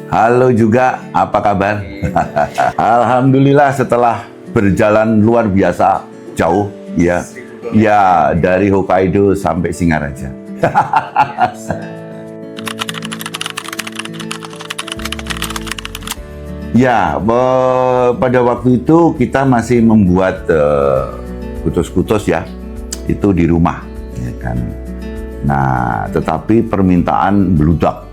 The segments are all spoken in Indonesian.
Halo juga, apa kabar? Alhamdulillah setelah berjalan luar biasa jauh, ya dari Hokkaido sampai Singaraja. Ya, pada waktu itu kita masih membuat kutus-kutus ya, itu di rumah, ya kan. Nah, tetapi permintaan beludak.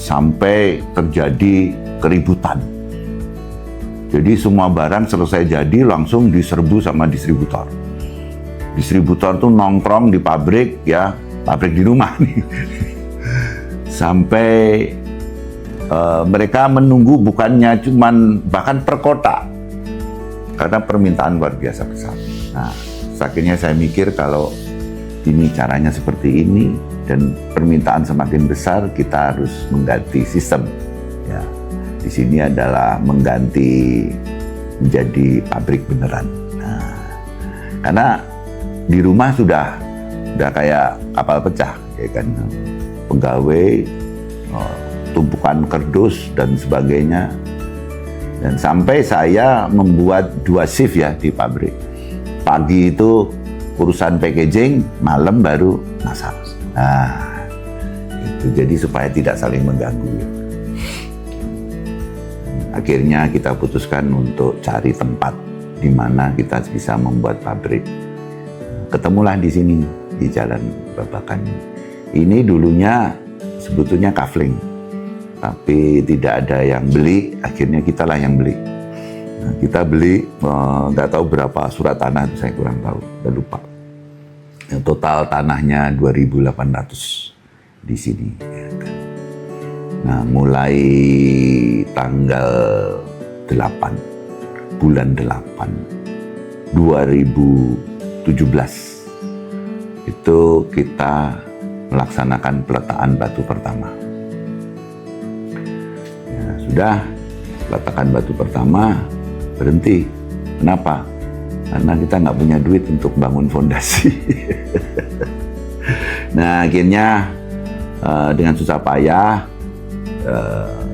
Sampai terjadi keributan. Jadi semua barang selesai jadi langsung diserbu sama distributor. Distributor tuh nongkrong di pabrik ya, pabrik di rumah nih. Sampai mereka menunggu bukannya cuman bahkan per kota. Karena permintaan luar biasa besar. Nah, akhirnya saya mikir kalau ini caranya seperti ini, dan permintaan semakin besar, kita harus mengganti sistem. Ya, di sini adalah mengganti menjadi pabrik beneran. Nah, karena di rumah sudah kayak kapal pecah, ya kan, pegawai, tumpukan kardus dan sebagainya. Dan sampai saya membuat 2 shift ya di pabrik. Pagi itu urusan packaging, malam baru masak. Nah, itu jadi supaya tidak saling mengganggu. Akhirnya kita putuskan untuk cari tempat di mana kita bisa membuat pabrik. Ketemulah di sini, di Jalan Babakan. Ini dulunya sebetulnya kafling, tapi tidak ada yang beli, akhirnya kitalah yang beli. Nah, kita beli, nggak tahu berapa surat tanah, saya kurang tahu, udah lupa. Total tanahnya 2.800 di sini. Nah, mulai tanggal 8, bulan 8, 2017, itu kita melaksanakan peletakan batu pertama. Ya, sudah, peletakan batu pertama berhenti. Kenapa? Karena kita nggak punya duit untuk bangun fondasi. Nah, akhirnya dengan susah payah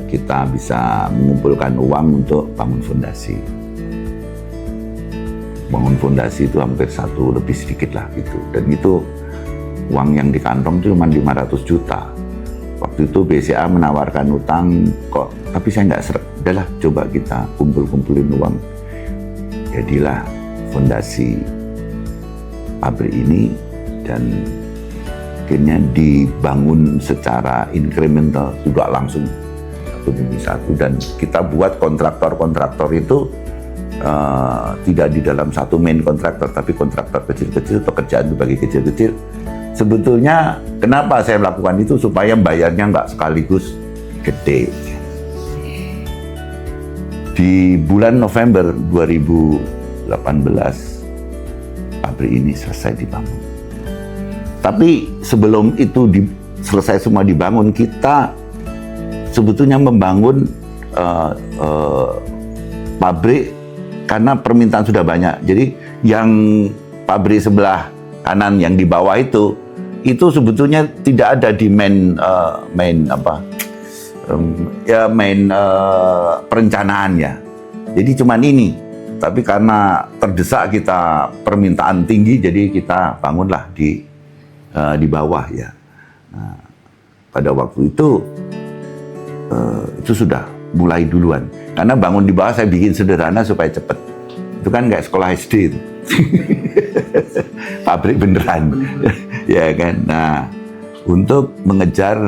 kita bisa mengumpulkan uang untuk bangun fondasi. Bangun fondasi itu hampir 1 lebih sedikit lah gitu. Dan itu uang yang di kantong itu cuma 500 juta. Waktu itu BCA menawarkan utang kok, tapi saya nggak seret. Udahlah, coba kita kumpulin uang. Jadilah fondasi pabrik ini, dan akhirnya dibangun secara incremental, juga langsung satu demi satu, dan kita buat kontraktor itu tidak di dalam satu main kontraktor, tapi kontraktor kecil-kecil, pekerjaan dibagi kecil-kecil. Sebetulnya kenapa saya melakukan itu, supaya bayarnya nggak sekaligus gede. Di bulan November 2018, pabrik ini selesai dibangun. Tapi sebelum itu selesai semua dibangun, kita sebetulnya membangun pabrik karena permintaan sudah banyak. Jadi yang pabrik sebelah kanan yang di bawah itu sebetulnya tidak ada di main perencanaan ya. Jadi cuman ini. Tapi karena terdesak kita permintaan tinggi, jadi kita bangunlah di bawah ya. Nah, pada waktu itu sudah mulai duluan. Karena bangun di bawah saya bikin sederhana supaya cepat. Itu kan kayak sekolah SD itu. Pabrik beneran. Ya kan. Nah, untuk mengejar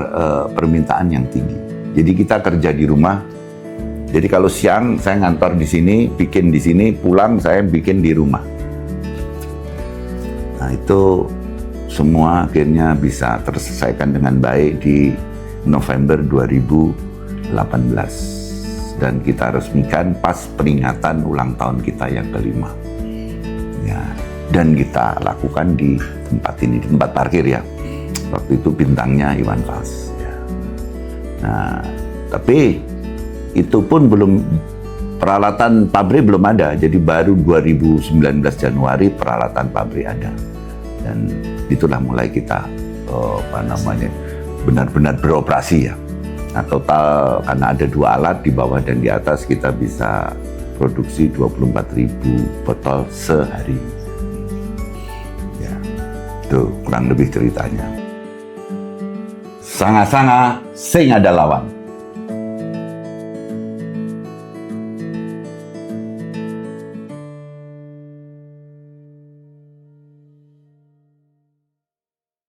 permintaan yang tinggi. Jadi kita kerja di rumah. Jadi kalau siang saya ngantor di sini, bikin di sini, pulang saya bikin di rumah. Nah, itu semua akhirnya bisa terselesaikan dengan baik di November 2018. Dan kita resmikan pas peringatan ulang tahun kita yang ke-5. Ya, dan kita lakukan di tempat ini, di tempat parkir ya. Waktu itu bintangnya Iwan Fals. Ya. Nah, tapi itu pun belum, peralatan pabrik belum ada, jadi baru 2019 Januari peralatan pabrik ada, dan itulah mulai kita benar-benar beroperasi ya. Nah, total karena ada 2 alat di bawah dan di atas, kita bisa produksi 24.000 botol sehari. Ya, itu kurang lebih ceritanya. Sanga-sanga sing ada lawan.